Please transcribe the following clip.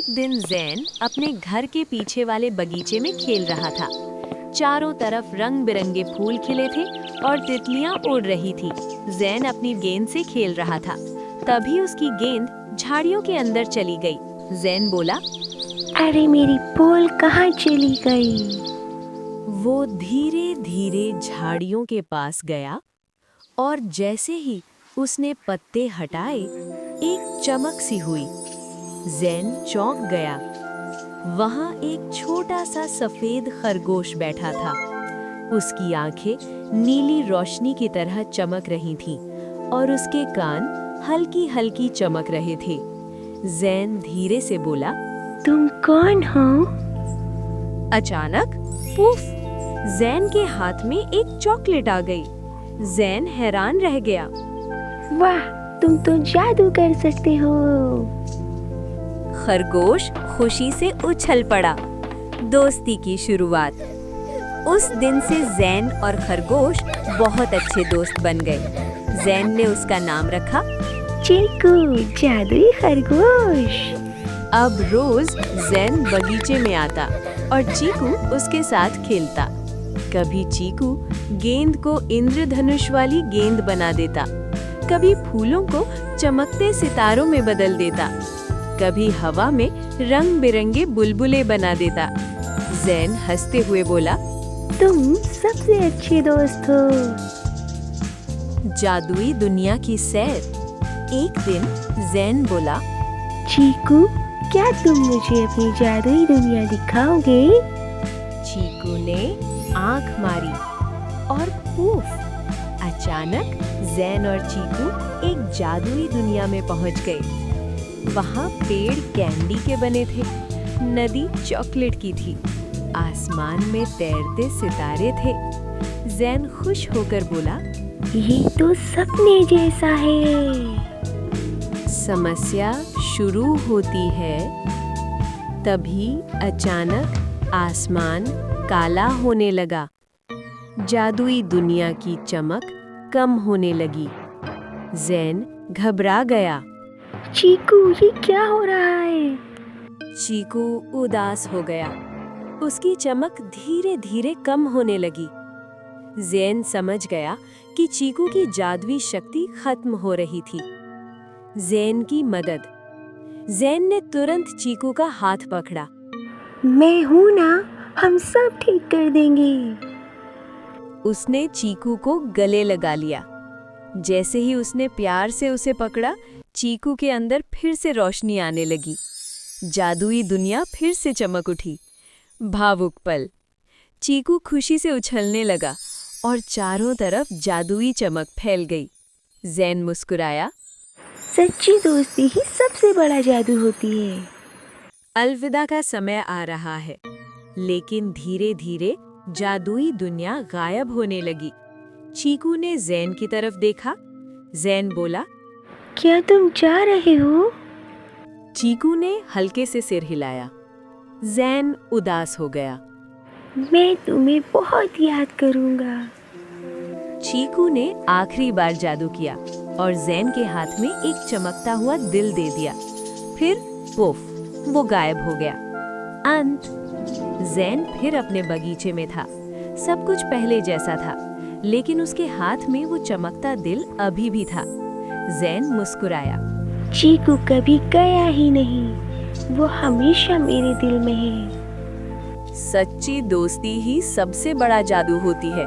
एक दिन जैन अपने घर के पीछे वाले बगीचे में खेल रहा था। चारों तरफ रंग बिरंगे फूल खिले थे और तितलियां उड़ रही थी। जैन अपनी गेंद से खेल रहा था। तभी उसकी गेंद झाड़ियों के अंदर चली गई। जैन बोला, अरे मेरी बॉल कहाँ चली गई? वो धीरे धीरे झाड़ियों के पास गया और जैसे ही उसने पत्ते हटाए, एक चमक सी हुई। जैन चौंक गया। वहां एक छोटा सा सफेद खरगोश बैठा था। उसकी आंखें नीली रोशनी की तरह चमक रही थीं और उसके कान हल्की हल्की चमक रहे थे। जैन धीरे से बोला, तुम कौन हो? अचानक पुफ, जैन के हाथ में एक चॉकलेट आ गई। जैन हैरान रह गया। वाह, तुम तो जादू कर सकते हो। खरगोश खुशी से उछल पड़ा। दोस्ती की शुरुआत। उस दिन से जैन और खरगोश बहुत अच्छे दोस्त बन गए। जैन ने उसका नाम रखा चीकू, जादुई खरगोश। अब रोज जैन बगीचे में आता और चीकू उसके साथ खेलता। कभी चीकू गेंद को इंद्रधनुष वाली गेंद बना देता, कभी फूलों को चमकते सितारों में बदल देता, कभी हवा में रंग बिरंगे बुलबुले बना देता। जैन हंसते हुए बोला, तुम सबसे अच्छे दोस्त हो। जादुई दुनिया की सैर। एक दिन जैन बोला, चीकू, क्या तुम मुझे अपनी जादुई दुनिया दिखाओगे? चीकू ने आंख मारी और पूफ, अचानक जैन और चीकू एक जादुई दुनिया में पहुंच गए। वहां पेड़ कैंडी के बने थे, नदी चॉकलेट की थी, आसमान में तैरते सितारे थे। जैन खुश होकर बोला, ये तो सपने जैसा है। समस्या शुरू होती है। तभी अचानक आसमान काला होने लगा। जादुई दुनिया की चमक कम होने लगी। जैन घबरा गया। चीकू, ये क्या हो रहा है? चीकू उदास हो गया। उसकी चमक धीरे धीरे कम होने लगी। जैन समझ गया कि चीकू की जादुई शक्ति खत्म हो रही थी। जैन की मदद। जैन ने तुरंत चीकू का हाथ पकड़ा। मैं हूँ ना, हम सब ठीक कर देंगे। उसने चीकू को गले लगा लिया। जैसे ही उसने प्यार से उसे पकड़ा, चीकू के अंदर फिर से रोशनी आने लगी। जादुई दुनिया फिर से चमक उठी। भावुक पल। चीकू खुशी से उछलने लगा और चारों तरफ जादुई चमक फैल गई। जैन मुस्कुराया। सच्ची दोस्ती ही सबसे बड़ा जादू होती है। अलविदा का समय आ रहा है, लेकिन धीरे धीरे जादुई दुनिया गायब होने लगी। चीकू ने जैन की तरफ देखा। जैन बोला, क्या तुम जा रहे हो? चीकू ने हल्के से सिर हिलाया। जैन उदास हो गया। मैं तुम्हें बहुत याद करूंगा। चीकू ने आखिरी बार जादू किया और जैन के हाथ में एक चमकता हुआ दिल दे दिया। फिर पुफ, वो गायब हो गया। अंत। जैन फिर अपने बगीचे में था। सब कुछ पहले जैसा था, लेकिन उसके हाथ में वो चमकता दिल अभी भी था। जैन मुस्कुराया। चीकू कभी गया ही नहीं, वो हमेशा मेरे दिल में है। सच्ची दोस्ती ही सबसे बड़ा जादू होती है।